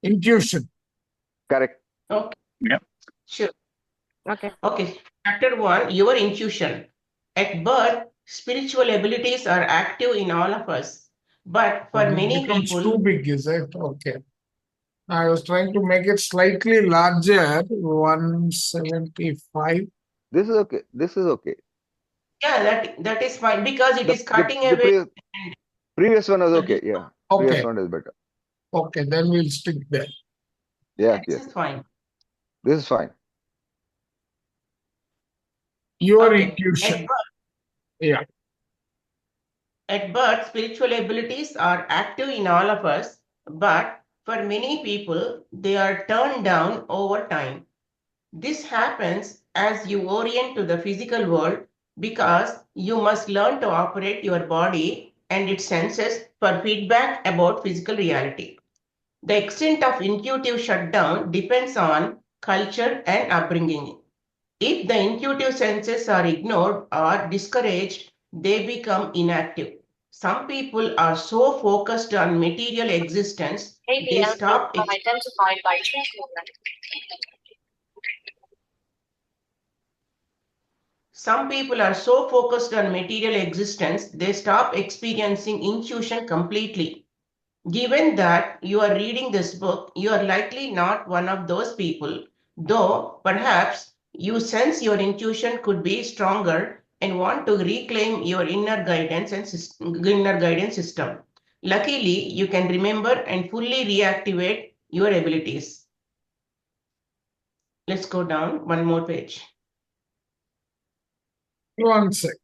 intuition. Correct. Okay, Yeah. sure. Okay. Okay, chapter 1, your intuition. At birth, spiritual abilities are active in all of us. But for It many becomes people, too big, is it? Okay. I was trying to make it slightly larger, 175. This is okay. This is okay. yeah, that is fine because it The is the cutting the away. previous one was So okay. Yeah. Previous Okay, one is better. okay, then we'll stick there. Yes, this yes. is fine. This is fine. Your Okay. intuition. Yeah. At birth, spiritual abilities are active in all of us, but for many people, they are turned down over time. This happens as you orient to the physical world because you must learn to operate your body and its senses for feedback about physical reality. The extent of intuitive shutdown depends on culture and upbringing. If the intuitive senses are ignored or discouraged, they become inactive. Some people are so focused on material existence, they ABL group stop identified by treatment. Some people are so focused on material existence, they stop experiencing intuition completely. Given that you are reading this book, you are likely not one of those people, though perhaps you sense your intuition could be stronger and want to reclaim your inner guidance system. Luckily, you can remember and fully reactivate your abilities. Let's go down one more page. One sec.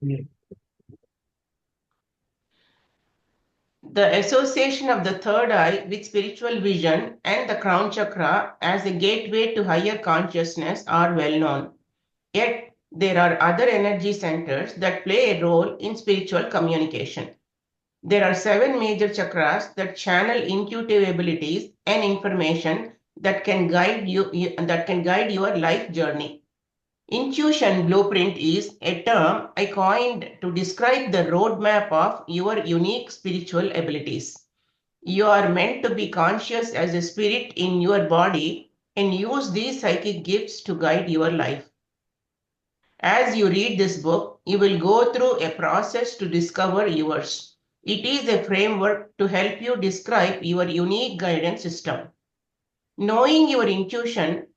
Yeah. The association of the third eye with spiritual vision and the crown chakra as a gateway to higher consciousness are well known. Yet, there are other energy centers that play a role in spiritual communication. There are 7 major chakras that channel intuitive abilities and information that can guide your life journey. Intuition blueprint is a term I coined to describe the roadmap of your unique spiritual abilities. You are meant to be conscious as a spirit in your body and use these psychic gifts to guide your life. As you read this book, you will go through a process to discover yours. It is a framework to help you describe your unique guidance system. Knowing your intuition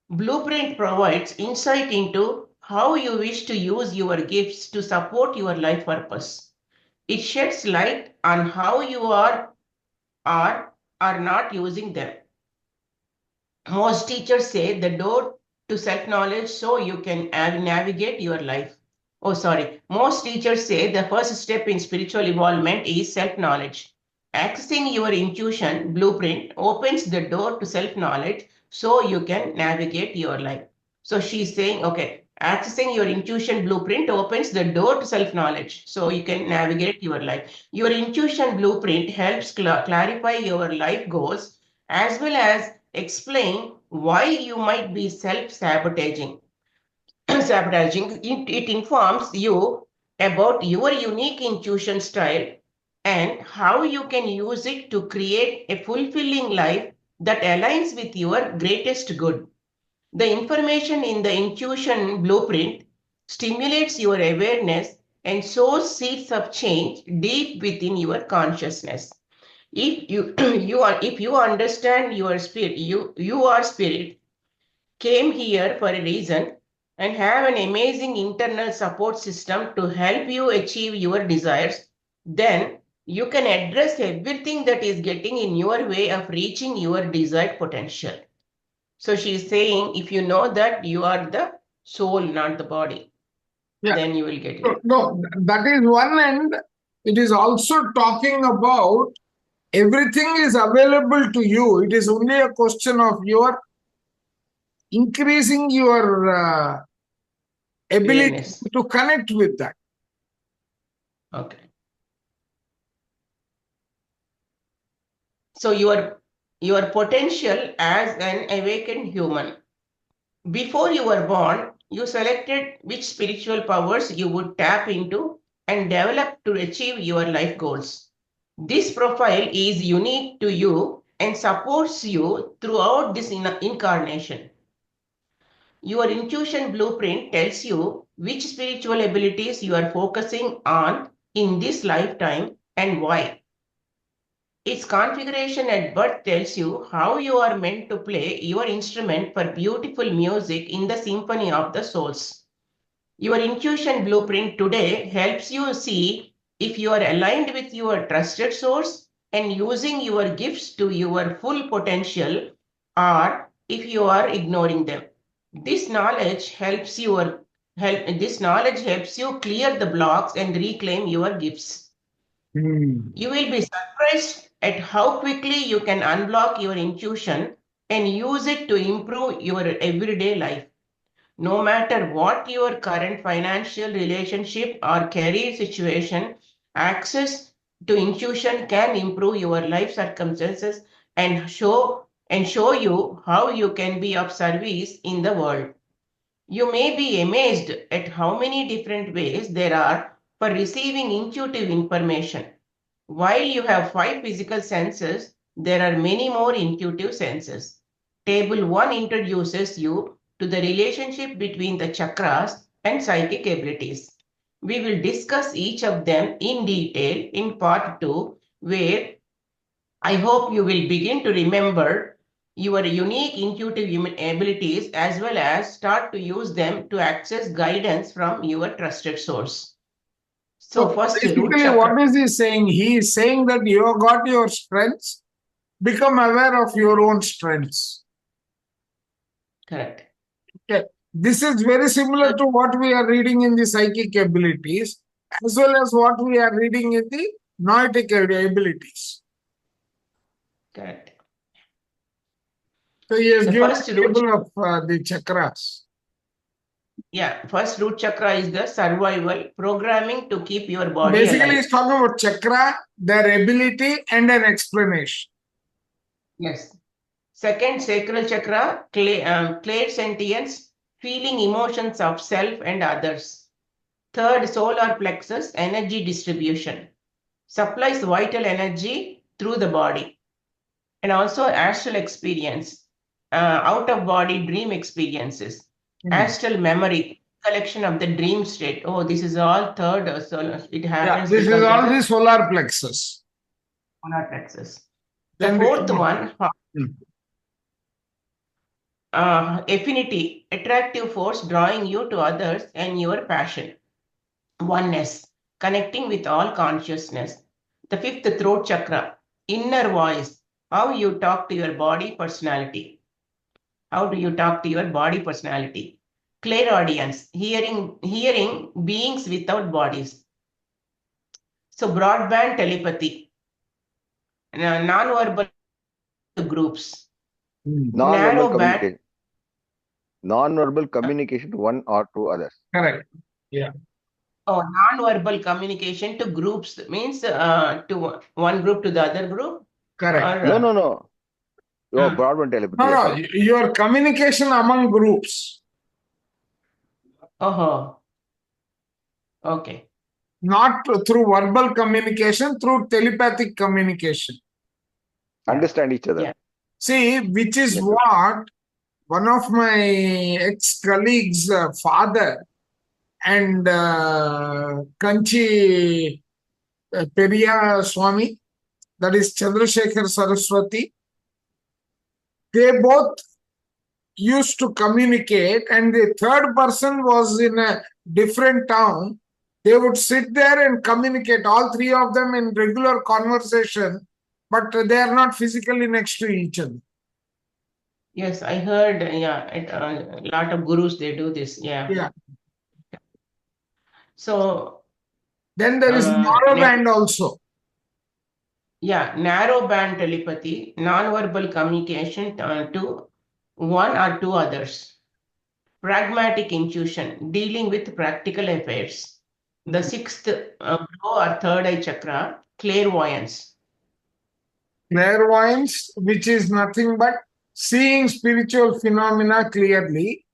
blueprint provides insight into how you wish to use your gifts to support your life purpose. It sheds light on how you are not using them. Most teachers say the door to self knowledge so you can navigate your life. Oh, sorry. Most teachers say the first step in spiritual evolvement is self knowledge. Accessing your intuition blueprint opens the door to self knowledge so you can navigate your life. So she's saying, okay, accessing your intuition blueprint opens the door to self knowledge so you can navigate your life. Your intuition blueprint helps clarify your life goals as well as explain why you might be self-sabotaging. It informs you about your unique intuition style and how you can use it to create a fulfilling life that aligns with your greatest good. The information in the intuition blueprint stimulates your awareness and sows seeds of change deep within your consciousness. If you if you understand your spirit, you are spirit, came here for a reason and have an amazing internal support system to help you achieve your desires, then you can address everything that is getting in your way of reaching your desired potential. So she is saying, if you know that you are the soul, not the body, Yeah. then you will get No, it. no, that is one end. It is also talking about everything is available to you. It is only a question of your increasing your ability Awareness. to connect with that. Okay. So your potential as an awakened human. Before you were born, You selected which spiritual powers you would tap into and develop to achieve your life goals. This profile is unique to you and supports you throughout this incarnation. Your intuition blueprint tells you which spiritual abilities you are focusing on in this lifetime and why. Its configuration at birth tells you how you are meant to play your instrument for beautiful music in the symphony of the souls. Your intuition blueprint today helps you see if you are aligned with your trusted source and using your gifts to your full potential, or if you are ignoring them. This knowledge helps you clear the blocks and reclaim your gifts. You will be surprised at how quickly you can unblock your intuition and use it to improve your everyday life. No matter what your current financial relationship or career situation, access to intuition can improve your life circumstances and show you how you can be of service in the world. You may be amazed at how many different ways there are for receiving intuitive information. While you have 5 physical senses, there are many more intuitive senses. Table 1 introduces you to the relationship between the chakras and psychic abilities. We will discuss each of them in detail in part 2, where I hope you will begin to remember your unique intuitive abilities as well as start to use them to access guidance from your trusted source. So, first, root basically, chakra. what is he saying? He is saying that you have got your strengths, become aware of your own strengths. Correct. Okay. This is very similar to what we are reading in the psychic abilities, as well as what we are reading in the noetic abilities. Correct. So he has The given first a root, table of the chakras. first root chakra is the survival programming to keep your body Basically, alive. he's talking about chakra, their ability, and an explanation. Yes. Second, sacral chakra, clair sentience, feeling emotions of self and others. Third, solar plexus, energy distribution, supplies vital energy through the body. And also astral experience, out of body dream experiences, astral memory, collection of the dream state. Oh, this is all third. So it happens This is because all of the solar plexus. solar plexus. The Then fourth one, Hmm. affinity, attractive force drawing you to others and your passion. Oneness, connecting with all consciousness. The fifth, throat chakra, inner voice, how you talk to your body personality. How do you talk to your body personality? Clairaudience, hearing beings without bodies. So broadband telepathy, non-verbal groups, Non-verbal narrow band. communication. Non-verbal communication to one or to others. Correct. Yeah. Oh, non-verbal communication to groups means to one group to the other group. Correct. Or, No. Oh, broadband telepathy. No, yes, no, sir. your communication among groups, Oh, okay. not through verbal communication, through telepathic communication. Understand each other. Yeah. See, which is Yes, sir. what one of my ex-colleagues' father and Kanchi Periya Swami, that is Chandrasekhar Saraswati, they both used to communicate, and the third person was in a different town. They would sit there and communicate, all three of them in regular conversation, but they are not physically next to each other. Yes, I heard. A lot of gurus they do this. Yeah. So Then there is narrowband also. narrow band telepathy, non-verbal communication to one or two others. Pragmatic intuition, dealing with practical affairs. The sixth brow or third eye chakra, clairvoyance. Clairvoyance, which is nothing but seeing spiritual phenomena clearly.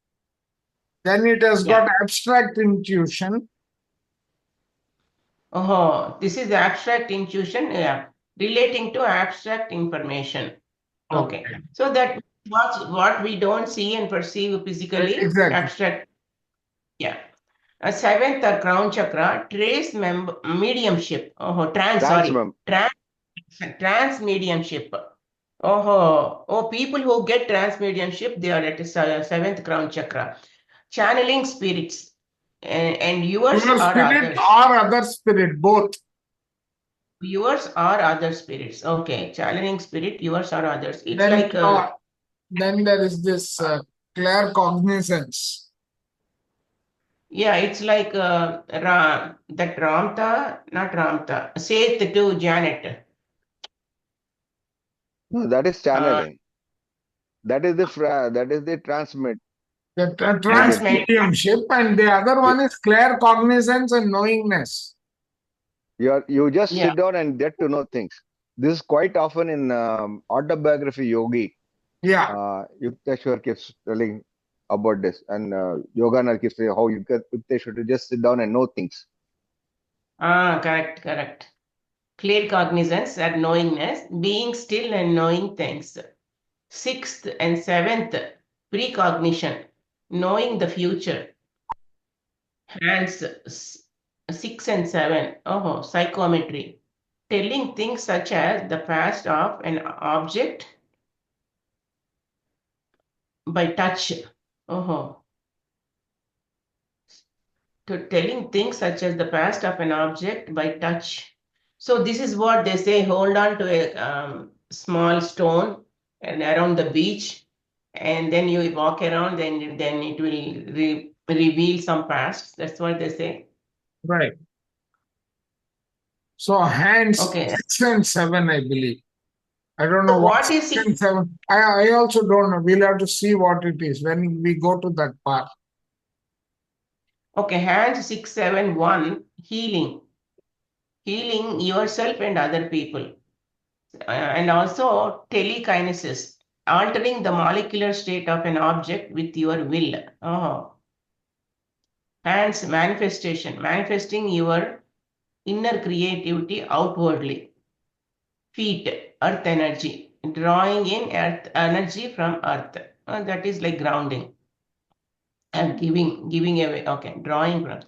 Then it has Yeah. got abstract intuition. Oh, this is abstract intuition, yeah, relating to abstract information. Okay. So that what we don't see and perceive physically, Exactly. abstract. Yeah. A seventh crown chakra, mediumship. Oh, Transmem. trans mediumship. People who get trans mediumship, they are at the seventh crown chakra. Channeling spirits, and yours Your or spirit others. or other spirit, both. Yours or other spirits. Okay, channeling spirit, yours or others. It's Then, like then there is this clear cognizance. yeah, it's like that Ramta, not Ramta, Seth to Janet. No, that is Uh, channeling. That is the transmit. The trans Transmit. mediumship, and the other one is clear cognizance and knowingness. You just Yeah. sit down and get to know things. This is quite often in autobiography yogi. Yeah, Yukteswar keeps telling about this, and Yogananda keeps saying how you get Yukteswar to just sit down and know things. Correct. Clear cognizance and knowingness, being still and knowing things. Sixth and seventh, precognition, knowing the future. Hands 6 and 7, psychometry, telling things such as the past of an object by touch. Oh, to telling things such as the past of an object by touch. So this is what they say, hold on to a small stone and around the beach, and then you walk around, then it will reveal some past. That's what they say. right. So hands Okay. 6 and 7, I believe. I don't know So what what is 6 and 7. I also don't know. We'll have to see what it is when we go to that part. Okay, hand 671, healing yourself and other people, and also telekinesis, altering the molecular state of an object with your will. Oh, hands manifestation, manifesting your inner creativity outwardly. Feet, earth energy, drawing in earth energy from earth. That is like grounding and giving away. Okay, drawing from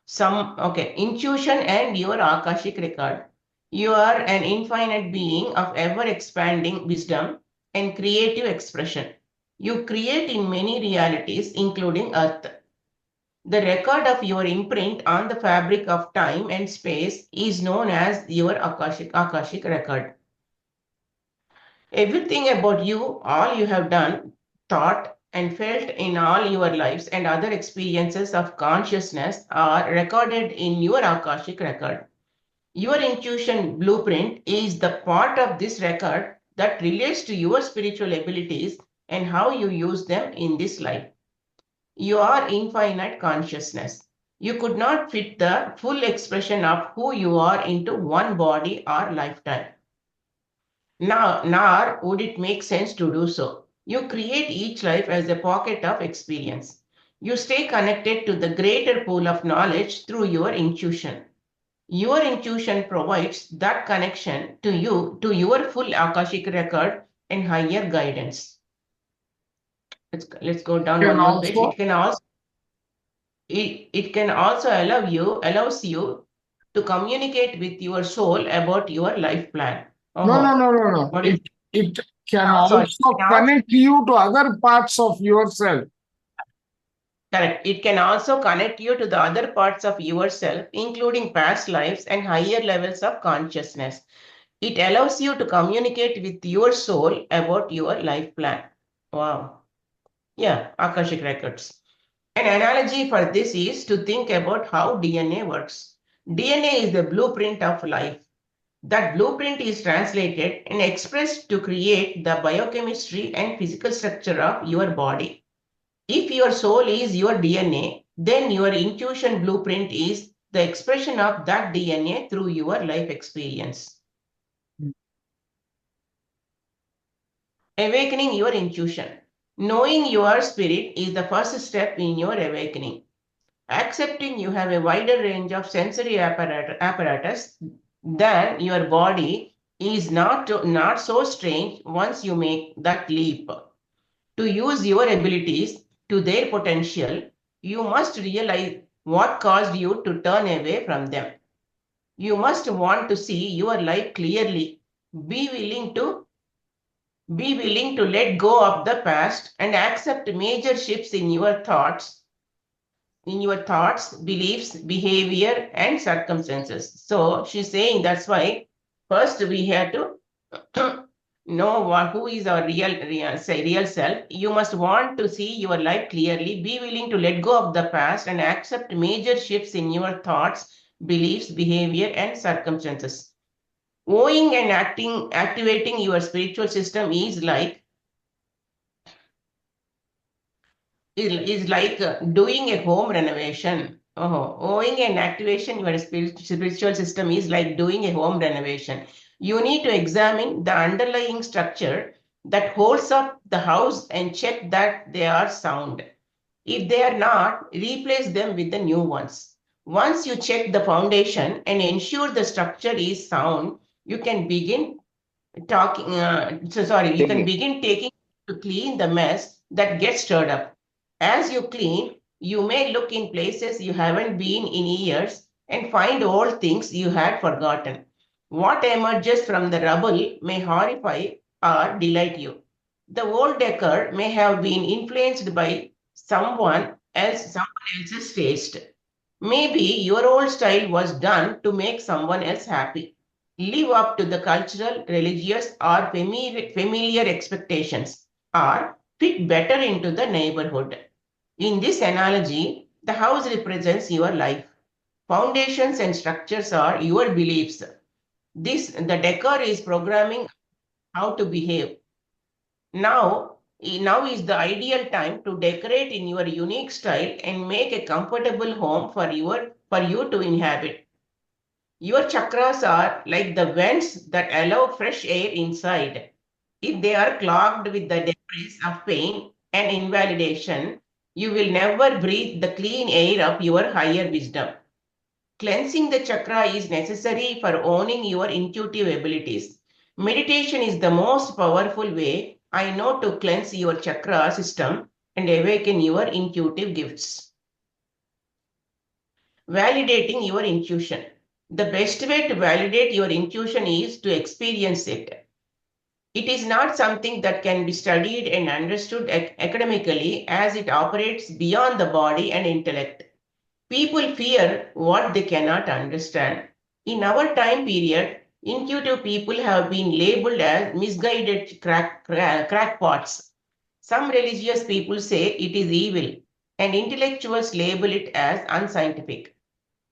some. Okay, intuition and your akashic record. You are an infinite being of ever expanding wisdom and creative expression. You create in many realities, including earth. The record of your imprint on the fabric of time and space is known as your akashic record. Everything about you, all you have done, thought, and felt in all your lives and other experiences of consciousness are recorded in your Akashic record. Your intuition blueprint is the part of this record that relates to your spiritual abilities and how you use them in this life. You are infinite consciousness. You could not fit the full expression of who you are into one body or lifetime. Nor would it make sense to do so. You create each life as a pocket of experience. You stay connected to the greater pool of knowledge through your intuition. Your intuition provides that connection to you, to your full Akashic record and higher guidance. Let's go down Can one more page. also, It can also allows you to communicate with your soul about your life plan. no. What is It can sorry, also connect you to other parts of yourself. correct. It can also connect you to the other parts of yourself, including past lives and higher levels of consciousness. It allows you to communicate with your soul about your life plan. Wow. Yeah, Akashic records. An analogy for this is to think about how DNA works. DNA is the blueprint of life. That blueprint is translated and expressed to create the biochemistry and physical structure of your body. If your soul is your DNA, then your intuition blueprint is the expression of that DNA through your life experience. Awakening your intuition. Knowing your spirit is the first step in your awakening. Accepting you have a wider range of sensory apparatus than your body is not so strange once you make that leap. To use your abilities to their potential, you must realize what caused you to turn away from them. You must want to see your life clearly. Be willing to be willing to let go of the past and accept major shifts in your thoughts, beliefs, behavior, and circumstances. So she's saying that's why first we have to know who is our real self. You must want to see your life clearly, be willing to let go of the past, and accept major shifts in your thoughts, beliefs, behavior, and circumstances. Owing and activating your spiritual system is like doing a home renovation. Owing and activation your spiritual system is like doing a home renovation. You need to examine the underlying structure that holds up the house and check that they are sound. If they are not, replace them with the new ones. Once you check the foundation and ensure the structure is sound, you can begin you can Taking. begin taking to clean the mess that gets stirred up. As you clean, you may look in places you haven't been in years and find old things you had forgotten. What emerges from the rubble may horrify or delight you. The old decor may have been influenced by someone else's taste. Maybe your old style was done to make someone else happy, live up to the cultural, religious, or familiar expectations, or fit better into the neighborhood. In this analogy, the house represents your life. Foundations and structures are your beliefs. The decor is programming how to behave. Now is the ideal time to decorate in your unique style and make a comfortable home for you to inhabit. Your chakras are like the vents that allow fresh air inside. If they are clogged with the debris of pain and invalidation, you will never breathe the clean air of your higher wisdom. Cleansing the chakra is necessary for owning your intuitive abilities. Meditation is the most powerful way I know to cleanse your chakra system and awaken your intuitive gifts. Validating your intuition. The best way to validate your intuition is to experience it. It is not something that can be studied and understood academically, as it operates beyond the body and intellect. People fear what they cannot understand. In our time period, intuitive people have been labeled as misguided crackpots. Some religious people say it is evil, and intellectuals label it as unscientific.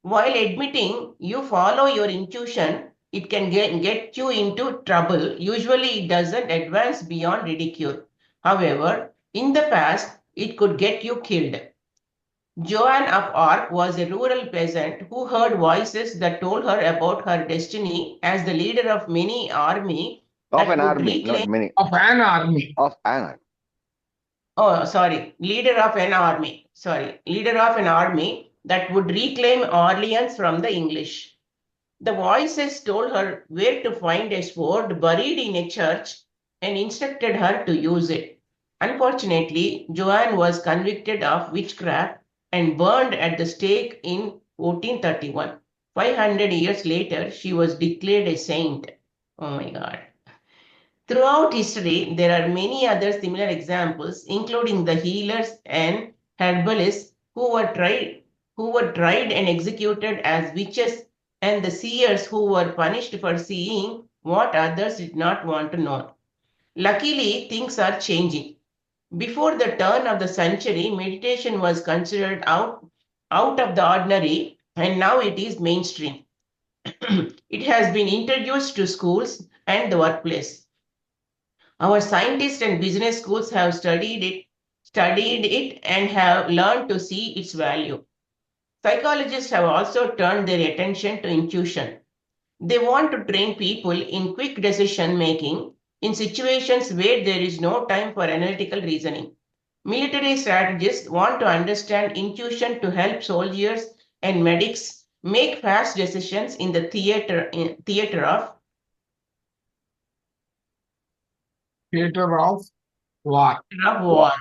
While admitting you follow your intuition, it can get you into trouble. Usually, it doesn't advance beyond ridicule. However, in the past, it could get you killed. Joan of Arc was a rural peasant who heard voices that told her about her destiny as the leader of many army Of that an would army, not reclaim. many. Of an army. Of an army. Oh, sorry, leader of an army. Sorry, leader of an army that would reclaim Orleans from the English. The voices told her where to find a sword buried in a church and instructed her to use it. Unfortunately, Joanne was convicted of witchcraft and burned at the stake in 1431. 500 years later, she was declared a saint. Oh my God. Throughout history, there are many other similar examples, including the healers and herbalists who were tried and executed as witches, and the seers who were punished for seeing what others did not want to know. Luckily, things are changing. Before the turn of the century, meditation was considered out of the ordinary, and now it is mainstream. It has been introduced to schools and the workplace. Our scientists and business schools have studied it and have learned to see its value. Psychologists have also turned their attention to intuition. They want to train people in quick decision making, in situations where there is no time for analytical reasoning. Military strategists want to understand intuition to help soldiers and medics make fast decisions in the theater of Theater of war. war.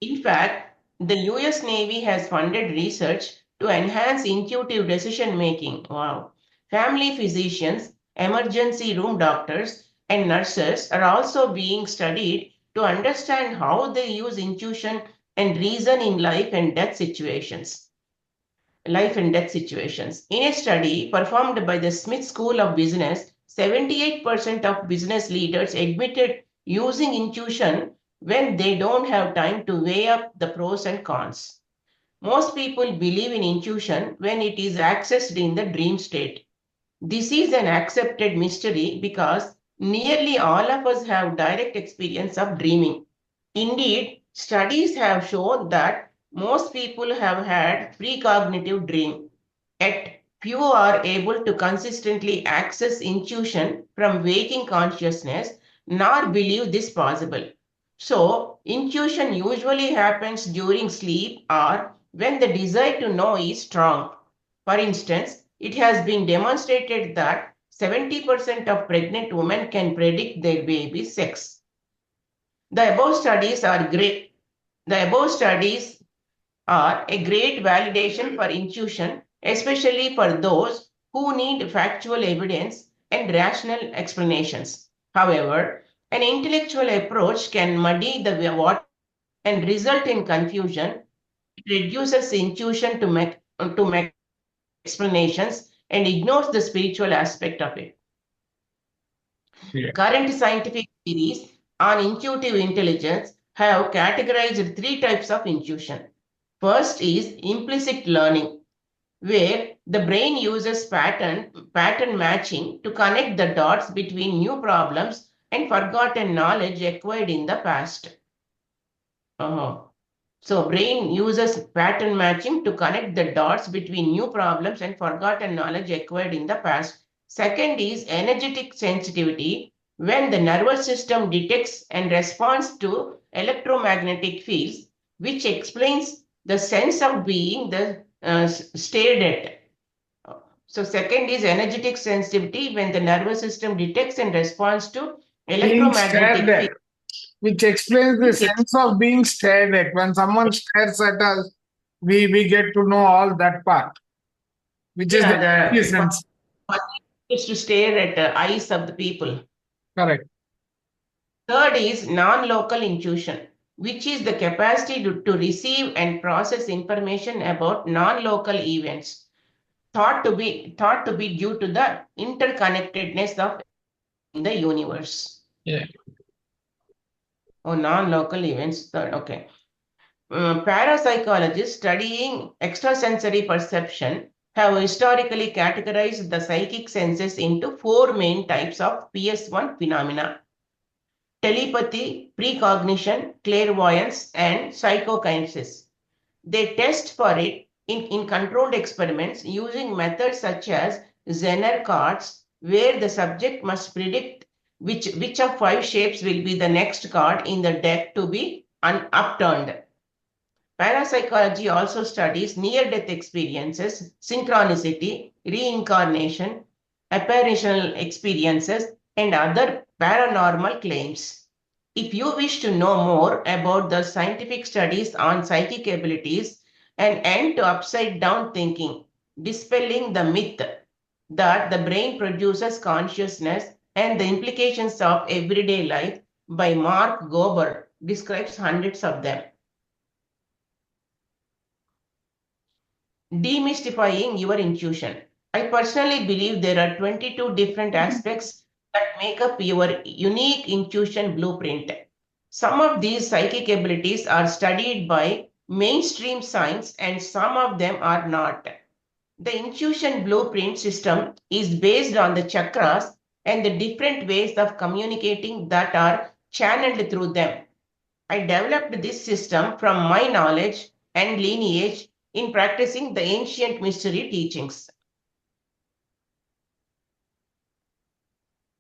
In fact, the US Navy has funded research to enhance intuitive decision making. Wow. Family physicians, emergency room doctors, and nurses are also being studied to understand how they use intuition and reason in life and death situations. In a study performed by the Smith School of Business, 78% of business leaders admitted using intuition when they don't have time to weigh up the pros and cons. Most people believe in intuition when it is accessed in the dream state. This is an accepted mystery because nearly all of us have direct experience of dreaming. Indeed, studies have shown that most people have had precognitive dream, yet few are able to consistently access intuition from waking consciousness nor believe this possible. So, intuition usually happens during sleep or when the desire to know is strong. For instance, it has been demonstrated that 70% of pregnant women can predict their baby's sex. The above studies are great. The above studies are a great validation for intuition, especially for those who need factual evidence and rational explanations. However, an intellectual approach can muddy the water and result in confusion. It reduces intuition to explanations and ignores the spiritual aspect of it. Yeah. Current scientific theories on intuitive intelligence have categorized three types of intuition. First is implicit learning, where the brain uses pattern matching to connect the dots between new problems and forgotten knowledge acquired in the past. So brain uses pattern matching to connect the dots between new problems and forgotten knowledge acquired in the past. Second is energetic sensitivity, when the nervous system detects and responds to electromagnetic fields, which explains the sense of being stared at. So second is energetic sensitivity, when the nervous system detects and responds to Being stared electromagnetic at, fields. which explains the sense of being stared at. When someone stares at us, we get to know all that part, which is the Yeah, sense. one is to stare at the eyes of the people. Correct. Third is non-local intuition, which is the capacity to receive and process information about non-local events, thought to be due to the interconnectedness of the universe. Yeah. Oh, non-local events. Third, okay. Parapsychologists studying extrasensory perception have historically categorized the psychic senses into four main types of PS1 phenomena: telepathy, precognition, clairvoyance, and psychokinesis. They test for it in controlled experiments using methods such as Zener cards, where the subject must predict which of five shapes will be the next card in the deck to be upturned. Parapsychology also studies near-death experiences, synchronicity, reincarnation, apparitional experiences, and other paranormal claims. If you wish to know more about the scientific studies on psychic abilities, an end to upside-down thinking, dispelling the myth that the brain produces consciousness and the implications of everyday life by Mark Gober describes hundreds of them. Demystifying your intuition. I personally believe there are 22 different aspects that make up your unique intuition blueprint. Some of these psychic abilities are studied by mainstream science and some of them are not. The intuition blueprint system is based on the chakras and the different ways of communicating that are channeled through them. I developed this system from my knowledge and lineage in practicing the ancient mystery teachings.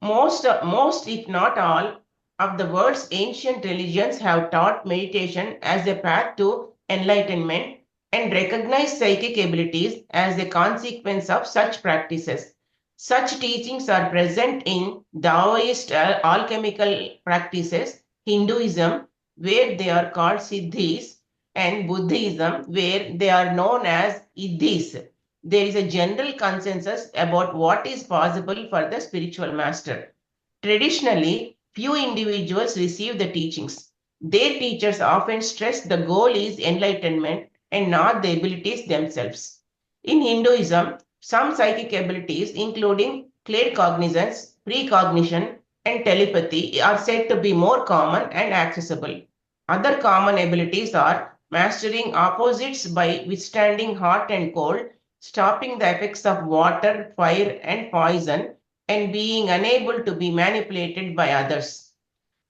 Most, if not all, of the world's ancient religions have taught meditation as a path to enlightenment and recognize psychic abilities as a consequence of such practices. Such teachings are present in Taoist alchemical practices, Hinduism, where they are called siddhis, and Buddhism, where they are known as iddhis. There is a general consensus about what is possible for the spiritual master. Traditionally, few individuals receive the teachings. Their teachers often stress the goal is enlightenment and not the abilities themselves. In Hinduism, some psychic abilities, including claircognizance, precognition, and telepathy, are said to be more common and accessible. Other common abilities are mastering opposites by withstanding hot and cold, stopping the effects of water, fire, and poison, and being unable to be manipulated by others.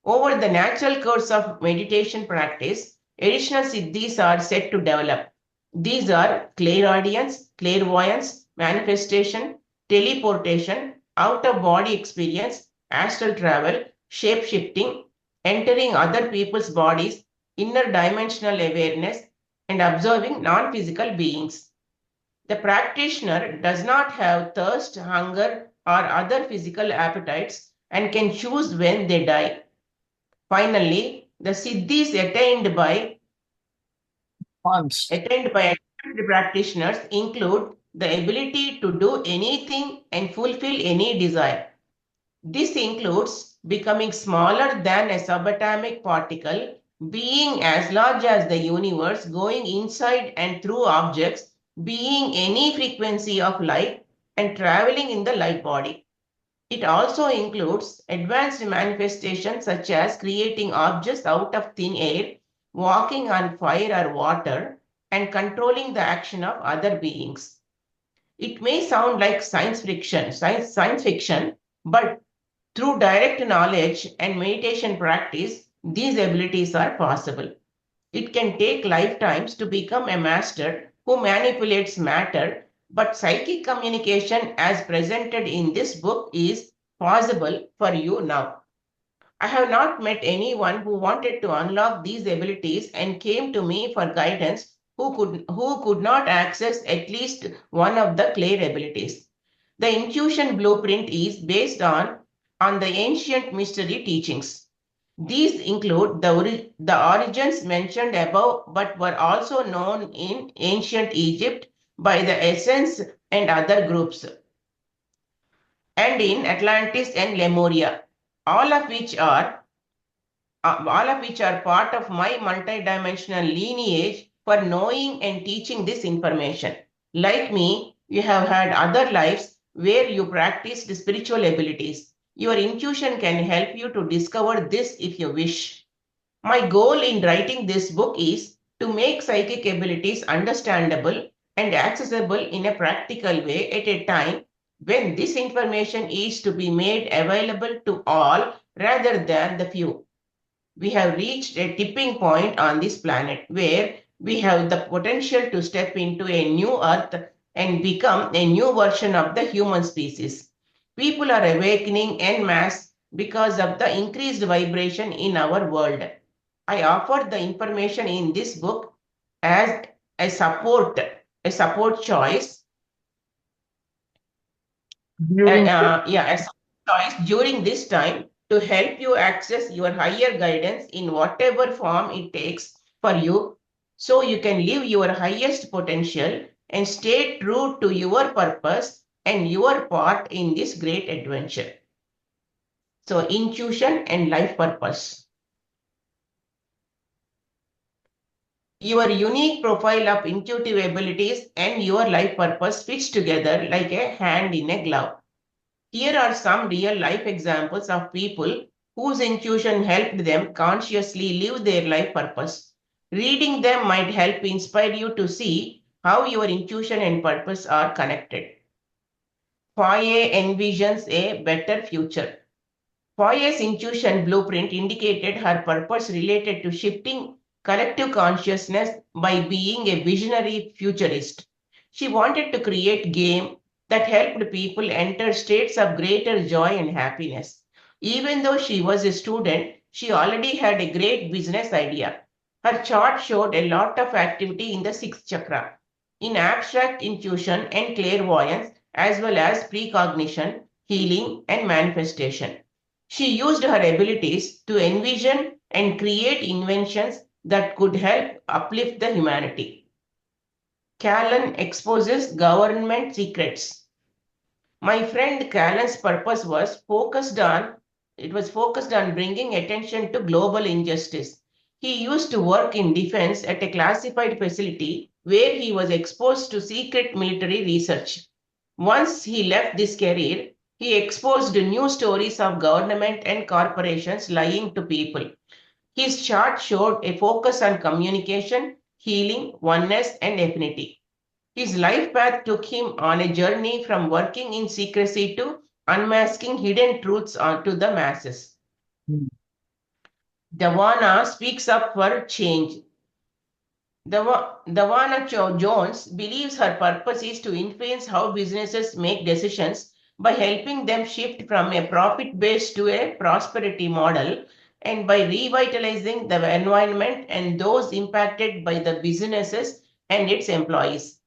Over the natural course of meditation practice, additional siddhis are said to develop. These are clairaudience, clairvoyance, manifestation, teleportation, out of body experience, astral travel, shape shifting, entering other people's bodies, inner dimensional awareness, and observing non physical beings. The practitioner does not have thirst, hunger, or other physical appetites and can choose when they die. Finally, the siddhis Once. attained by advanced practitioners include the ability to do anything and fulfill any desire. This includes becoming smaller than a subatomic particle, being as large as the universe, going inside and through objects, being any frequency of light, and traveling in the light body. It also includes advanced manifestations such as creating objects out of thin air, walking on fire or water, and controlling the action of other beings. It may sound like science fiction, but through direct knowledge and meditation practice, these abilities are possible. It can take lifetimes to become a master who manipulates matter, but psychic communication, as presented in this book, is possible for you now. I have not met anyone who wanted to unlock these abilities and came to me for guidance who could not access at least one of the clear abilities. The intuition blueprint is based on the ancient mystery teachings. These include the origins mentioned above, but were also known in ancient Egypt by the Essens and other groups, and in Atlantis and Lemuria, all of which are part of my multidimensional lineage for knowing and teaching this information. Like me, you have had other lives where you practiced spiritual abilities. Your intuition can help you to discover this if you wish. My goal in writing this book is to make psychic abilities understandable and accessible in a practical way at a time when this information is to be made available to all rather than the few. We have reached a tipping point on this planet where we have the potential to step into a new earth and become a new version of the human species. People are awakening en masse because of the increased vibration in our world. I offer the information in this book as a support choice. During As a choice during this time to help you access your higher guidance in whatever form it takes for you, so you can live your highest potential and stay true to your purpose and your part in this great adventure. So, intuition and life purpose. Your unique profile of intuitive abilities and your life purpose fits together like a hand in a glove. Here are some real life examples of people whose intuition helped them consciously live their life purpose. Reading them might help inspire you to see how your intuition and purpose are connected. Foye envisions a better future. Foye's intuition blueprint indicated her purpose related to shifting collective consciousness by being a visionary futurist. She wanted to create game that helped people enter states of greater joy and happiness. Even though she was a student, she already had a great business idea. Her chart showed a lot of activity in the sixth chakra, in abstract intuition and clairvoyance, as well as precognition, healing, and manifestation. She used her abilities to envision and create inventions that could help uplift the humanity. Callan exposes government secrets. My friend Callan's purpose was focused on bringing attention to global injustice. He used to work in defense at a classified facility where he was exposed to secret military research. Once he left this career, he exposed new stories of government and corporations lying to people. His chart showed a focus on communication, healing, oneness, and affinity. His life path took him on a journey from working in secrecy to unmasking hidden truths onto the masses. Hmm. Davana speaks up for change. Davana Jones believes her purpose is to influence how businesses make decisions by helping them shift from a profit based to a prosperity model and by revitalizing the environment and those impacted by the businesses and its employees.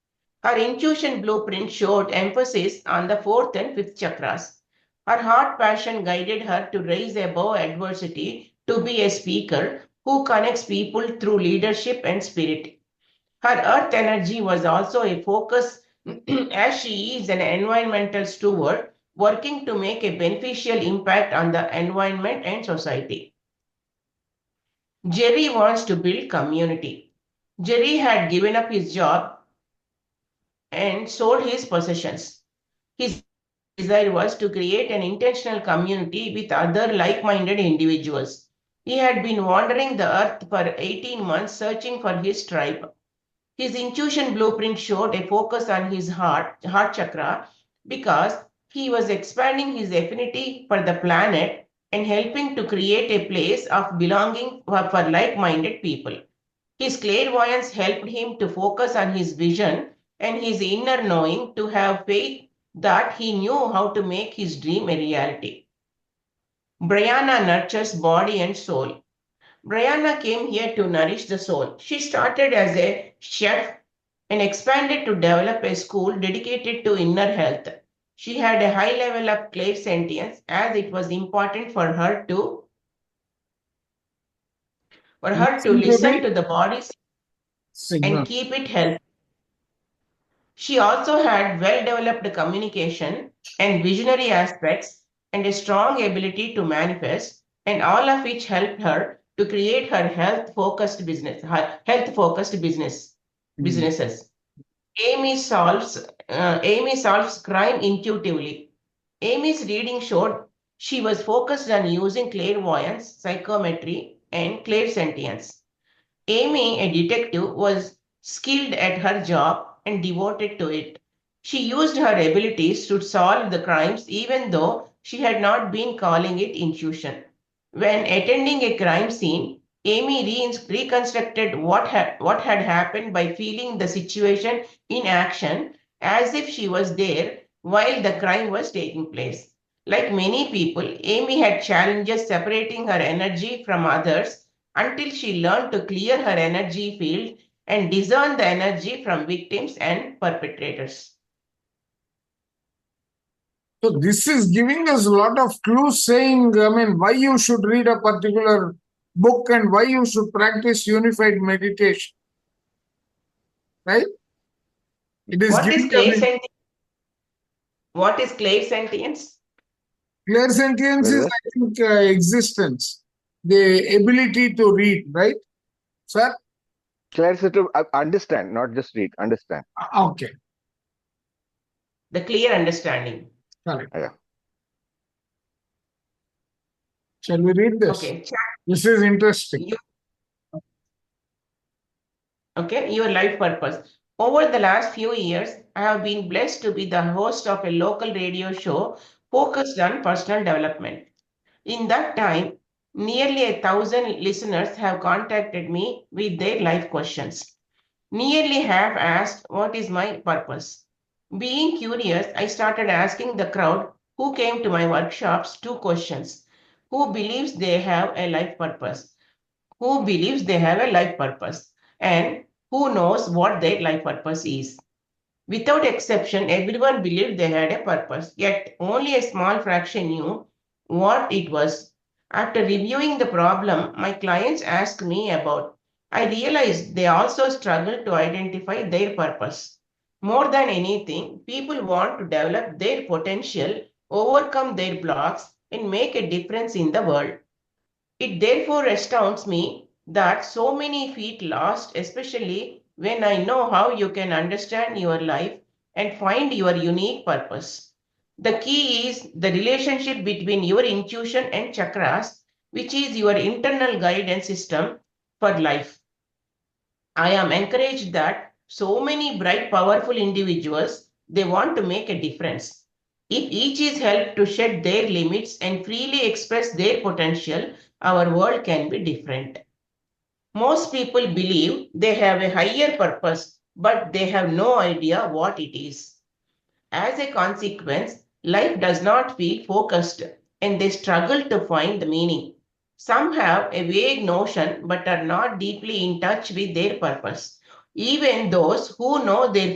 Her intuition blueprint showed emphasis on the fourth and fifth chakras. Her heart passion guided her to rise above adversity to be a speaker who connects people through leadership and spirit. Her earth energy was also a focus as she is an environmental steward working to make a beneficial impact on the environment and society. Jerry wants to build community. Jerry had given up his job and sold his possessions. His desire was to create an intentional community with other like minded individuals. He had been wandering the earth for 18 months searching for his tribe. His intuition blueprint showed a focus on his heart chakra, because he was expanding his affinity for the planet and helping to create a place of belonging for like minded people. His clairvoyance helped him to focus on his vision and his inner knowing to have faith that he knew how to make his dream a reality. Brianna nurtures body and soul. Brianna came here to nourish the soul. She started as a chef and expanded to develop a school dedicated to inner health. She had a high level of clairsentience as it was important for her to listen to the body's Signal. and keep it healthy. She also had well-developed communication and visionary aspects and a strong ability to manifest, and all of which helped her to create her businesses. Amy solves crime intuitively. Amy's reading showed she was focused on using clairvoyance, psychometry, and clairsentience. Amy, a detective, was skilled at her job and devoted to it. She used her abilities to solve the crimes even though she had not been calling it intuition. When attending a crime scene, Amy reconstructed what had happened by feeling the situation in action as if she was there while the crime was taking place. Like many people, Amy had challenges separating her energy from others until she learned to clear her energy field and discern the energy from victims and perpetrators. So this is giving us a lot of clues saying, I mean, why you should read a particular book and why you should practice unified meditation. Right? It is What is giving us clairsentience? What is clairsentience? clairsentience Very is, well. I think, existence, the ability to read, right, sir? Clarity to understand, not just read, understand. Okay, The clear understanding. correct. Yeah. Shall we read this? Okay. This is interesting. Your life purpose. Over the last few years, I have been blessed to be the host of a local radio show focused on personal development. In that time, nearly 1,000 listeners have contacted me with their life questions. Nearly half asked, "What is my purpose?" Being curious, I started asking the crowd who came to my workshops 2 questions. Who believes they have a life purpose? Who believes they have a life purpose? And who knows what their life purpose is? Without exception, everyone believed they had a purpose, yet only a small fraction knew what it was. After reviewing the problem my clients asked me about, I realized they also struggle to identify their purpose. More than anything, people want to develop their potential, overcome their blocks, and make a difference in the world. It therefore astounds me that so many feel lost, especially when I know how you can understand your life and find your unique purpose. The key is the relationship between your intuition and chakras, which is your internal guidance system for life. I am encouraged that so many bright, powerful individuals they want to make a difference. If each is helped to shed their limits and freely express their potential, our world can be different. Most people believe they have a higher purpose, but they have no idea what it is. As a consequence, life does not feel focused and they struggle to find the meaning. Some have a vague notion but are not deeply in touch with their purpose. Even those who know their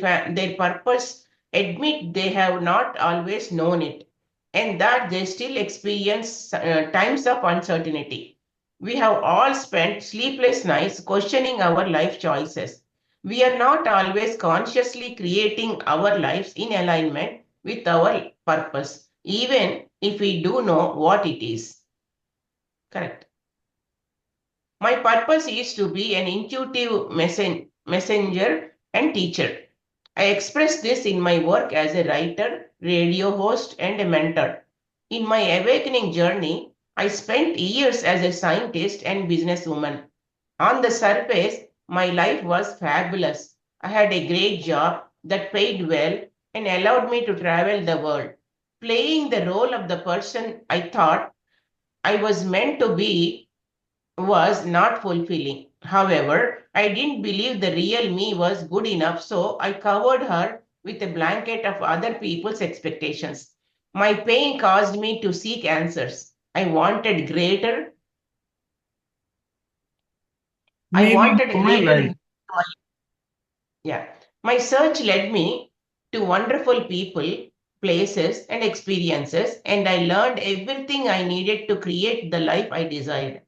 purpose admit they have not always known it and that they still experience times of uncertainty. We have all spent sleepless nights questioning our life choices. We are not always consciously creating our lives in alignment with our purpose, even if we do know what it is. Correct. My purpose is to be an intuitive messenger and teacher. I express this in my work as a writer, radio host, and a mentor. In my awakening journey, I spent years as a scientist and businesswoman. On the surface, my life was fabulous. I had a great job that paid well and allowed me to travel the world, playing the role of the person I thought I was meant to be was not fulfilling. However, I didn't believe the real me was good enough, so I covered her with a blanket of other people's expectations. My pain caused me to seek answers. I Meaning wanted to my greater. life. Yeah. My search led me to wonderful people, places, and experiences, and I learned everything I needed to create the life I desired.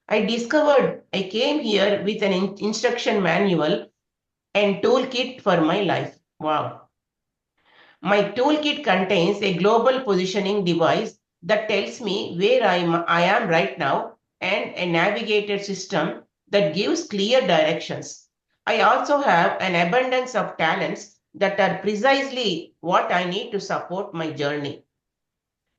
I discovered I came here with an instruction manual and toolkit for my life. Wow. My toolkit contains a global positioning device that tells me where I am right now and a navigator system that gives clear directions. I also have an abundance of talents that are precisely what I need to support my journey.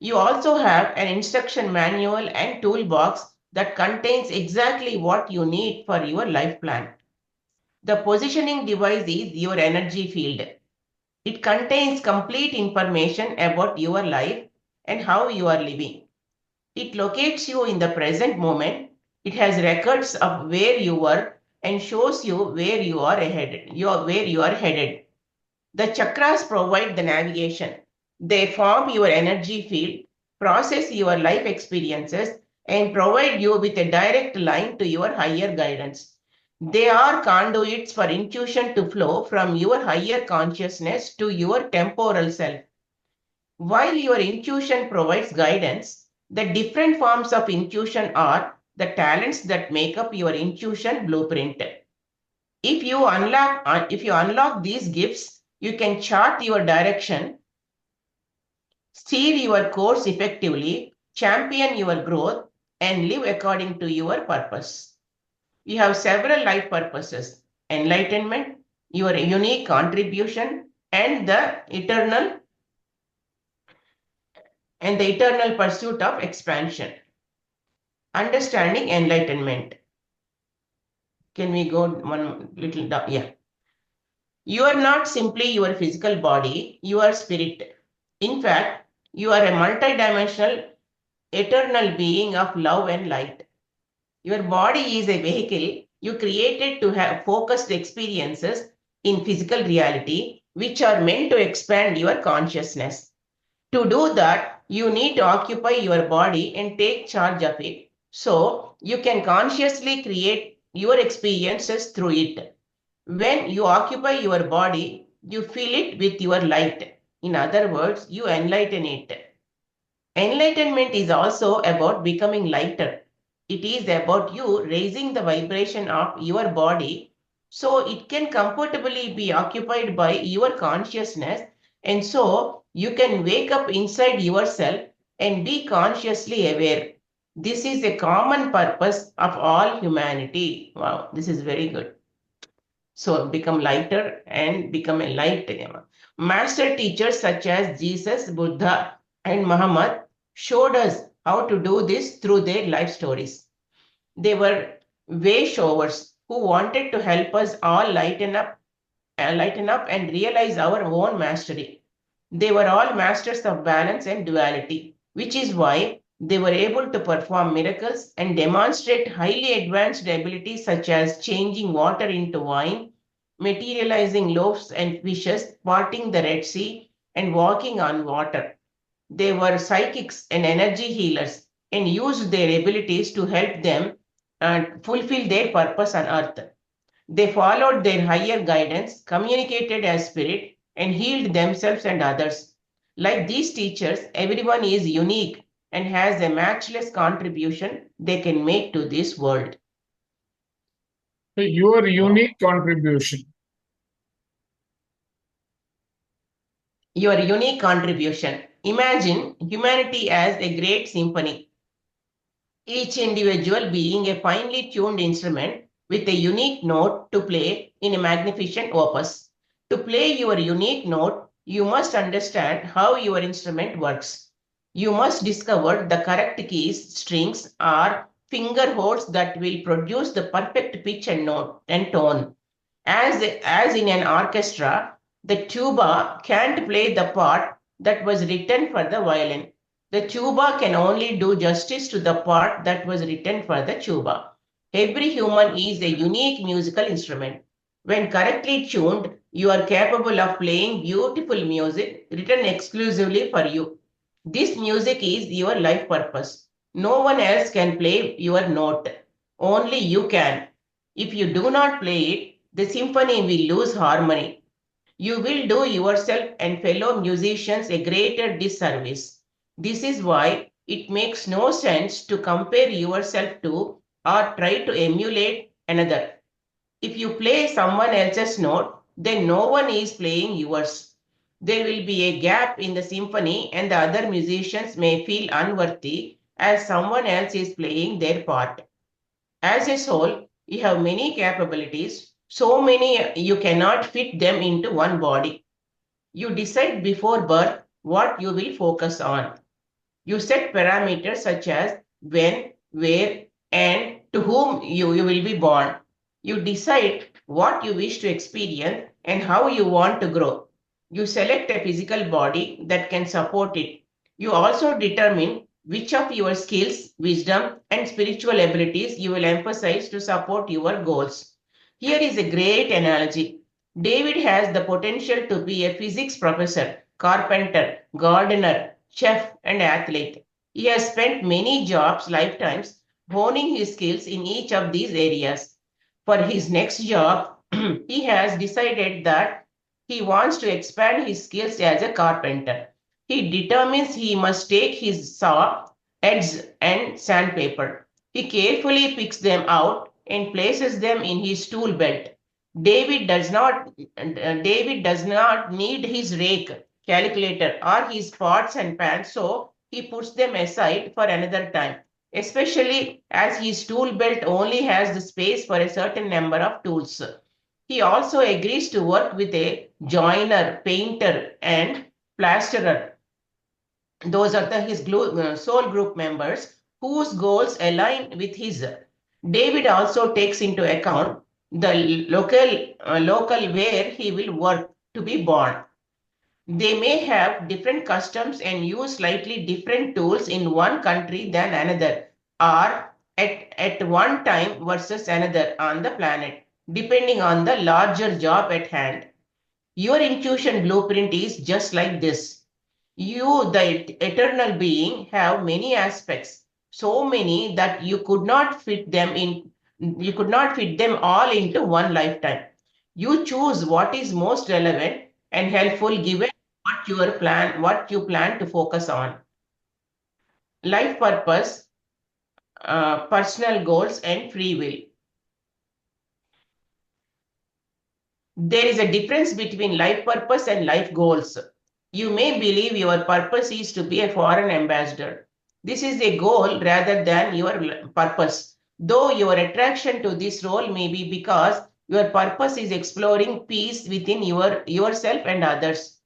You also have an instruction manual and toolbox that contains exactly what you need for your life plan. The positioning device is your energy field. It contains complete information about your life and how you are living. It locates you in the present moment. It has records of where you were and shows you where you are headed. The chakras provide the navigation. They form your energy field, process your life experiences, and provide you with a direct line to your higher guidance. They are conduits for intuition to flow from your higher consciousness to your temporal self. While your intuition provides guidance, the different forms of intuition are the talents that make up your intuition blueprint. If you unlock these gifts, you can chart your direction, steer your course effectively, champion your growth, and live according to your purpose. You have several life purposes: enlightenment, your unique contribution, and the eternal pursuit of expansion. Understanding enlightenment. Can we go one little down? Yeah. You are not simply your physical body, you are spirit. In fact, you are a multidimensional, eternal being of love and light. Your body is a vehicle you created to have focused experiences in physical reality, which are meant to expand your consciousness. To do that, you need to occupy your body and take charge of it so you can consciously create your experiences through it. When you occupy your body, you fill it with your light. In other words, you enlighten it. Enlightenment is also about becoming lighter. It is about you raising the vibration of your body so it can comfortably be occupied by your consciousness, and so you can wake up inside yourself and be consciously aware. This is a common purpose of all humanity. Wow, this is very good. So become lighter and become a light. Master teachers such as Jesus, Buddha, and Muhammad showed us how to do this through their life stories. They were way showers who wanted to help us all lighten up and realize our own mastery. They were all masters of balance and duality, which is why they were able to perform miracles and demonstrate highly advanced abilities such as changing water into wine, materializing loaves and fishes, parting the Red Sea, and walking on water. They were psychics and energy healers and used their abilities to help them fulfill their purpose on earth. They followed their higher guidance, communicated as spirit, and healed themselves and others. Like these teachers, everyone is unique and has a matchless contribution they can make to this world. So your unique contribution. Your unique contribution. Imagine humanity as a great symphony, each individual being a finely tuned instrument with a unique note to play in a magnificent opus. To play your unique note, you must understand how your instrument works. You must discover the correct keys, strings, or finger holds that will produce the perfect pitch and note and tone. As in an orchestra, the tuba can't play the part that was written for the violin. The tuba can only do justice to the part that was written for the tuba. Every human is a unique musical instrument. When correctly tuned, you are capable of playing beautiful music written exclusively for you. This music is your life purpose. No one else can play your note. Only you can. If you do not play it, the symphony will lose harmony. You will do yourself and fellow musicians a greater disservice. This is why it makes no sense to compare yourself to or try to emulate another. If you play someone else's note, then no one is playing yours. There will be a gap in the symphony, and the other musicians may feel unworthy as someone else is playing their part. As a soul, you have many capabilities, so many you cannot fit them into one body. You decide before birth what you will focus on. You set parameters such as when, where, and to whom you will be born. You decide what you wish to experience and how you want to grow. You select a physical body that can support it. You also determine which of your skills, wisdom, and spiritual abilities you will emphasize to support your goals. Here is a great analogy. David has the potential to be a physics professor, carpenter, gardener, chef, and athlete. He has spent many jobs, lifetimes, honing his skills in each of these areas. For his next job, he has decided that he wants to expand his skills as a carpenter. He determines he must take his saw, edges, and sandpaper. He carefully picks them out and places them in his tool belt. David does not need his rake, calculator, or his pots and pans, so he puts them aside for another time, especially as his tool belt only has the space for a certain number of tools. He also agrees to work with a joiner, painter, and plasterer. Those are his soul group members whose goals align with his. David also takes into account the local where he will work to be born. They may have different customs and use slightly different tools in one country than another, or at one time versus another on the planet, depending on the larger job at hand. Your intuition blueprint is just like this. You, the eternal being, have many aspects, so many that you could not fit them all into one lifetime. You choose what is most relevant and helpful given what you plan to focus on. Life purpose, personal goals, and free will. There is a difference between life purpose and life goals. You may believe your purpose is to be a foreign ambassador. This is a goal rather than your purpose, though your attraction to this role may be because your purpose is exploring peace within yourself and others.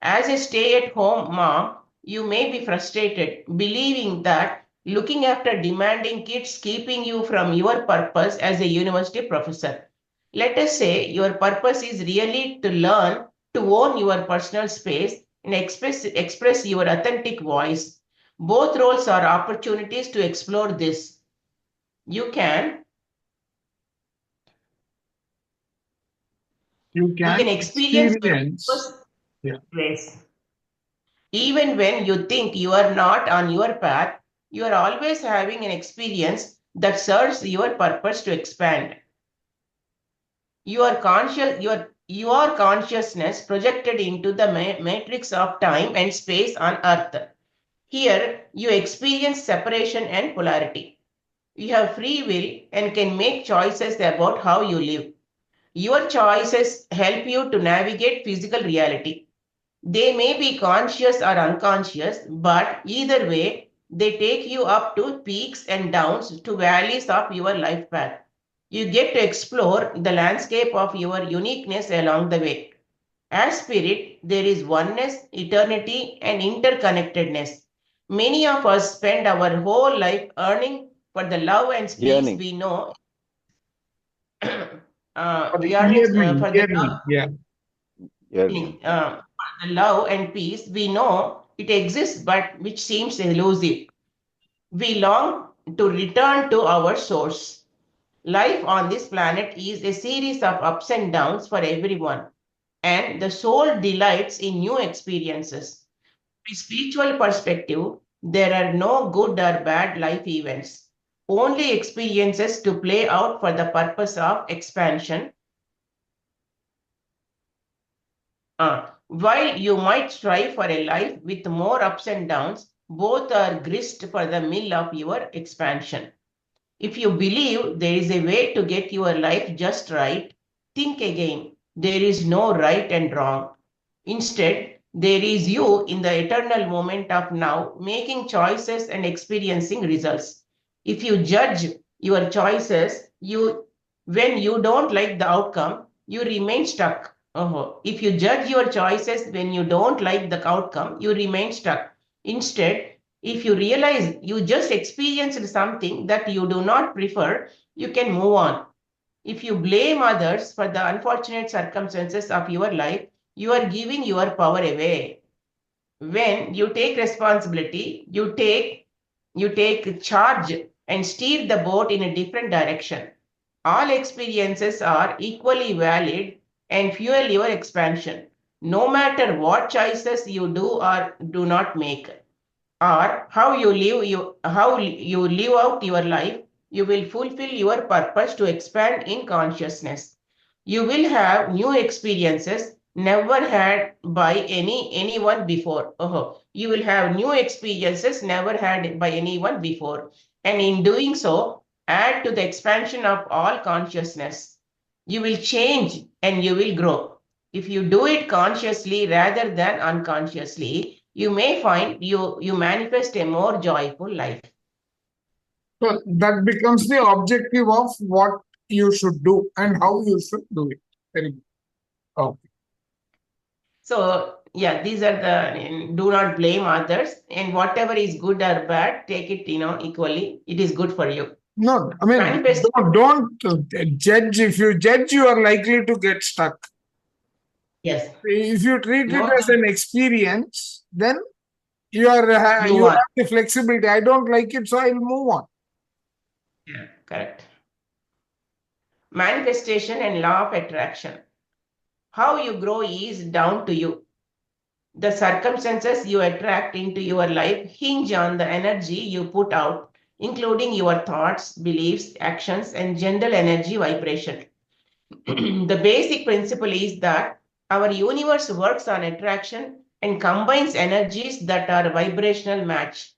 As a stay-at-home mom, you may be frustrated, believing that looking after demanding kids keeping you from your purpose as a university professor. Let us say your purpose is really to learn to own your personal space and express your authentic voice. Both roles are opportunities to explore this. You can experience your experience. purpose Yeah. ways. Even when you think you are not on your path, you are always having an experience that serves your purpose to expand. Your consciousness projected into the matrix of time and space on earth. Here you experience separation and polarity. You have free will and can make choices about how you live. Your choices help you to navigate physical reality. They may be conscious or unconscious, but either way, they take you up to peaks and downs to valleys of your life path. You get to explore the landscape of your uniqueness along the way. As spirit, there is oneness, eternity, and interconnectedness. Many of us spend our whole life earning for the love and peace Yearning. we know, yearning Yearning, for the yearning. Yeah. Yearning. love and peace we know it exists, but which seems elusive. We long to return to our source. Life on this planet is a series of ups and downs for everyone, and the soul delights in new experiences. From a spiritual perspective, there are no good or bad life events, only experiences to play out for the purpose of expansion. While you might strive for a life with more ups and downs, both are grist for the mill of your expansion. If you believe there is a way to get your life just right, think again. There is no right and wrong. Instead, there is you in the eternal moment of now, making choices and experiencing results. If you judge your choices, when you don't like the outcome, you remain stuck. If you judge your choices when you don't like the outcome, you remain stuck. Instead, if you realize you just experienced something that you do not prefer, you can move on. If you blame others for the unfortunate circumstances of your life, you are giving your power away. When you take responsibility, you take charge and steer the boat in a different direction. All experiences are equally valid and fuel your expansion, no matter what choices you do or do not make, or how you live out your life. You will fulfill your purpose to expand in consciousness. You will have new experiences never had by anyone before. You will have new experiences never had by anyone before, and in doing so, add to the expansion of all consciousness. You will change and you will grow. If you do it consciously rather than unconsciously, you may find you manifest a more joyful life. So that becomes the objective of what you should do and how you should do it. Very good. Okay. So yeah, these are the do not blame others, and whatever is good or bad, take it equally. It is good for you. No, I mean, Manifest. don't judge. If you judge, you are likely to get stuck. Yes. If you treat it No, as an experience, then you are Move you on. have the flexibility. I don't like it, so I will move on. Yeah, correct. Manifestation and law of attraction. How you grow is down to you. The circumstances you attract into your life hinge on the energy you put out, including your thoughts, beliefs, actions, and general energy vibration. The basic principle is that our universe works on attraction and combines energies that are vibrational match.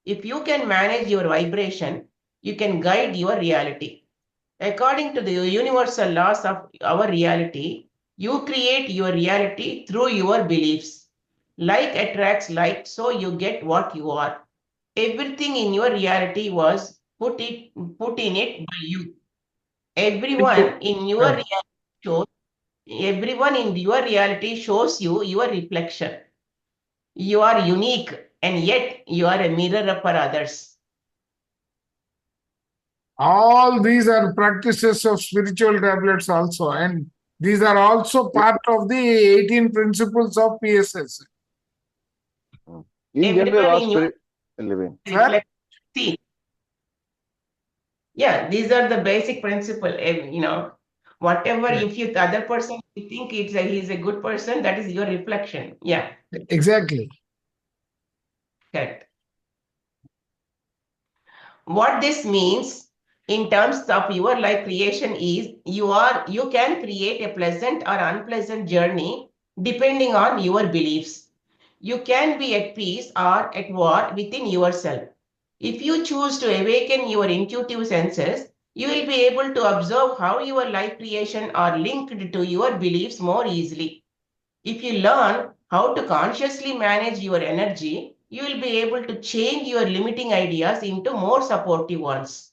If you can manage your vibration, you can guide your reality. According to the universal laws of our reality, you create your reality through your beliefs. Like attracts like, so you get what you are. Everything in your reality was put in it by you. Thank you. Everyone in your Yeah. reality shows everyone in your reality shows you your reflection. You are unique and yet you are a mirror for others. All these are practices of spiritual tablets also, and these are also part of the 18 principles of PSS. In general, Everyone all in your spirit living. reflect. See, yeah, these are the basic principle. Whatever Yeah. if you the other person you think he's a good person, that is your reflection. Yeah, Exactly. correct. What this means in terms of your life creation is you can create a pleasant or unpleasant journey depending on your beliefs. You can be at peace or at war within yourself. If you choose to awaken your intuitive senses, you will be able to observe how your life creation are linked to your beliefs more easily. If you learn how to consciously manage your energy, you will be able to change your limiting ideas into more supportive ones.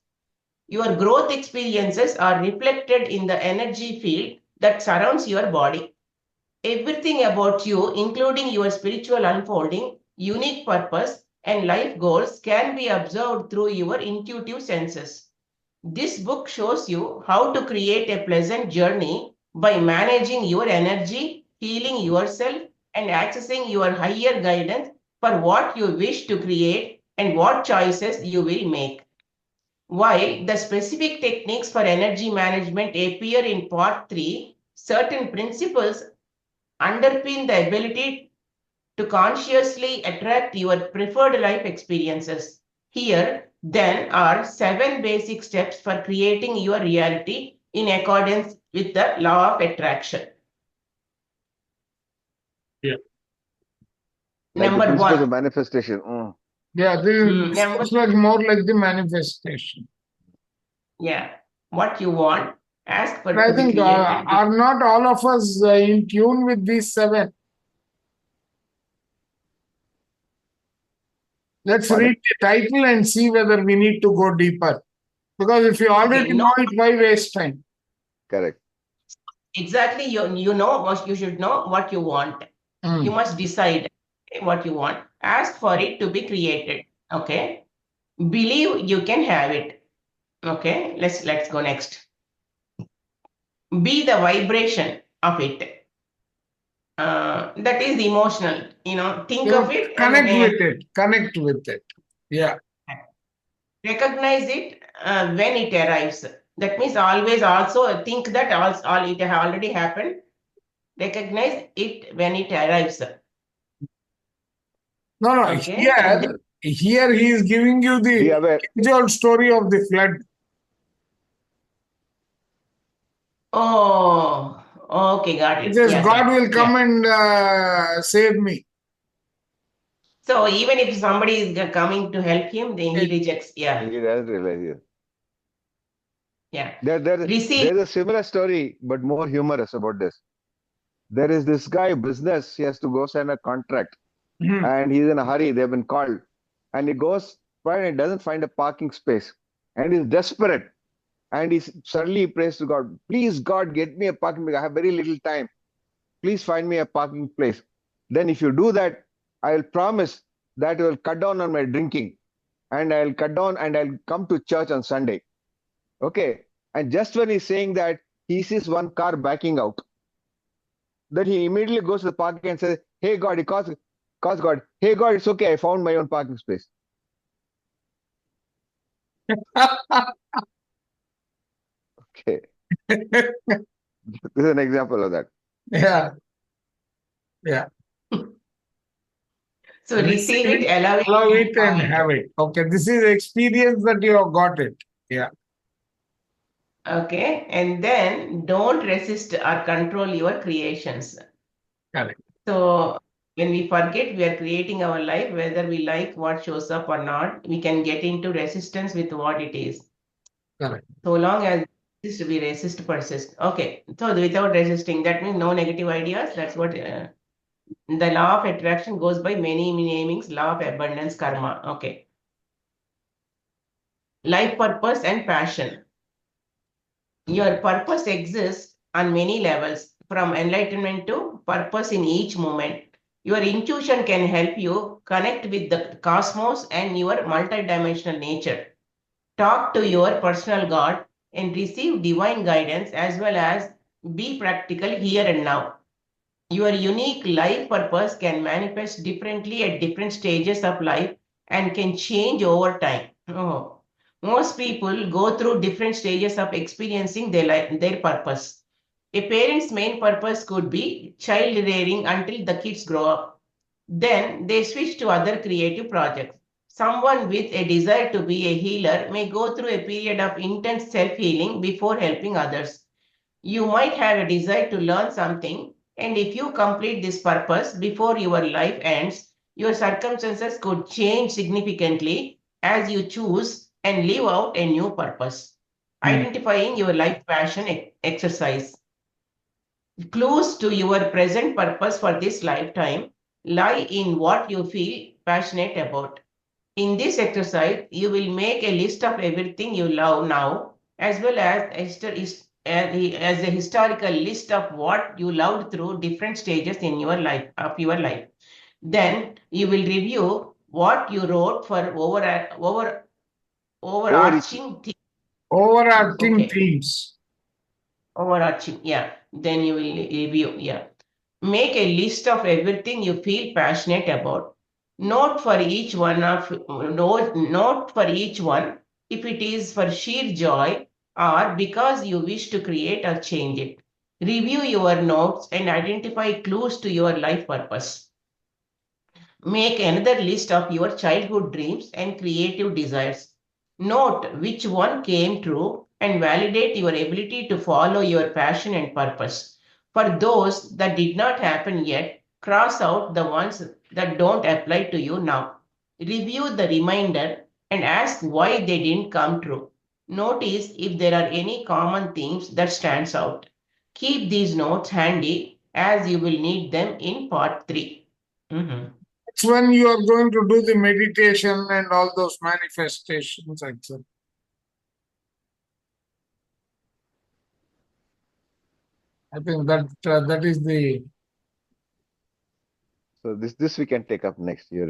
Your growth experiences are reflected in the energy field that surrounds your body. Everything about you, including your spiritual unfolding, unique purpose, and life goals, can be observed through your intuitive senses. This book shows you how to create a pleasant journey by managing your energy, healing yourself, and accessing your higher guidance for what you wish to create and what choices you will make. While the specific techniques for energy management appear in part 3, certain principles underpin the ability to consciously attract your preferred life experiences. Here, then, are 7 basic steps for creating your reality in accordance with the law of attraction. Yeah. Like the Number principles of 1. manifestation. Yeah, this Number sounds like more like the manifestation. Yeah, what you want, ask for But I to be think created. are not all of us in tune with these 7? Let's Pardon? read the title and see whether we need to go deeper. Because if you already Okay, no, know it, why waste time? Correct. exactly. You know what you should know what you want. You Mm. must decide what you want. Ask for it to be created. Okay. Believe you can have it. Okay. Let's go next. Be the vibration of it. That is emotional. Think So of it connect and with it. Connect with it. Yeah. recognize it when it arrives. That means always also think that all it already happened. Recognize it when it arrives. No, no. Okay. And then, Here he is giving you Be the aware. age-old story of the flood. oh, okay, got It it. says Yeah, God got it. will Yeah. come and save me. So even if somebody is coming to help him, then he It, rejects. Yeah, He doesn't realize it. yeah. Receive. There's a similar story, but more humorous about this. There is this guy, business, he has to go sign a contract Mhm. and he's in a hurry. They've been called. And he goes, and he doesn't find a parking space. And he's desperate. And he suddenly prays to God, please, God, get me a parking place. I have very little time. Please find me a parking place. Then, if you do that, I'll promise that you will cut down on my drinking and I'll cut down and I'll come to church on Sunday. Okay. And just when he's saying that, he sees one car backing out. Then he immediately goes to the parking and says, hey, God, calls God, hey, God, it's okay. I found my own parking space. Okay. This is an example of that. Yeah. Yeah. So receive it, allow it, allow and it and find. have it. Okay. This is experience that you have got it. Yeah. Okay. And then don't resist or control your creations. Correct. So when we forget we are creating our life, whether we like what shows up or not, we can get into resistance with what it is. Correct. So long as we resist, persist. Okay. So without resisting, that means no negative ideas. That's what the law of attraction goes by many namings, law of abundance, karma. Okay. Life purpose and passion. Your purpose exists on many levels, from enlightenment to purpose in each moment. Your intuition can help you connect with the cosmos and your multidimensional nature. Talk to your personal God and receive divine guidance as well as be practical here and now. Your unique life purpose can manifest differently at different stages of life and can change over time. Oh. Most people go through different stages of experiencing their purpose. A parent's main purpose could be child rearing until the kids grow up. Then they switch to other creative projects. Someone with a desire to be a healer may go through a period of intense self healing before helping others. You might have a desire to learn something, and if you complete this purpose before your life ends, your circumstances could change significantly as you choose and live out a new purpose. Mm. Identifying your life passion exercise. Clues to your present purpose for this lifetime lie in what you feel passionate about. In this exercise, you will make a list of everything you love now, as well as as a historical list of what you loved through different stages in your life of your life. Then you will review what you wrote for Overreaching. overarching theme. Overarching Okay, themes. overarching. Yeah. Then you will review. Yeah. Make a list of everything you feel passionate about. Note for each one if it is for sheer joy or because you wish to create or change it. Review your notes and identify clues to your life purpose. Make another list of your childhood dreams and creative desires. Note which one came true and validate your ability to follow your passion and purpose. For those that did not happen yet, cross out the ones that don't apply to you now. Review the reminder and ask why they didn't come true. Notice if there are any common themes that stands out. Keep these notes handy as you will need them in part 3. Mhm. It's when you are going to do the meditation and all those manifestations, etc. I think that is the So this we can take up next year.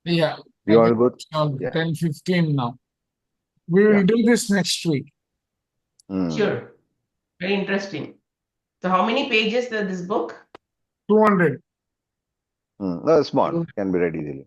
yeah. You I want think to go? it's on Yeah. 10:15 now. We will Yeah. do this next week. Mm. Sure. Very interesting. So how many pages is this book? 200. No, small. Can be read easily.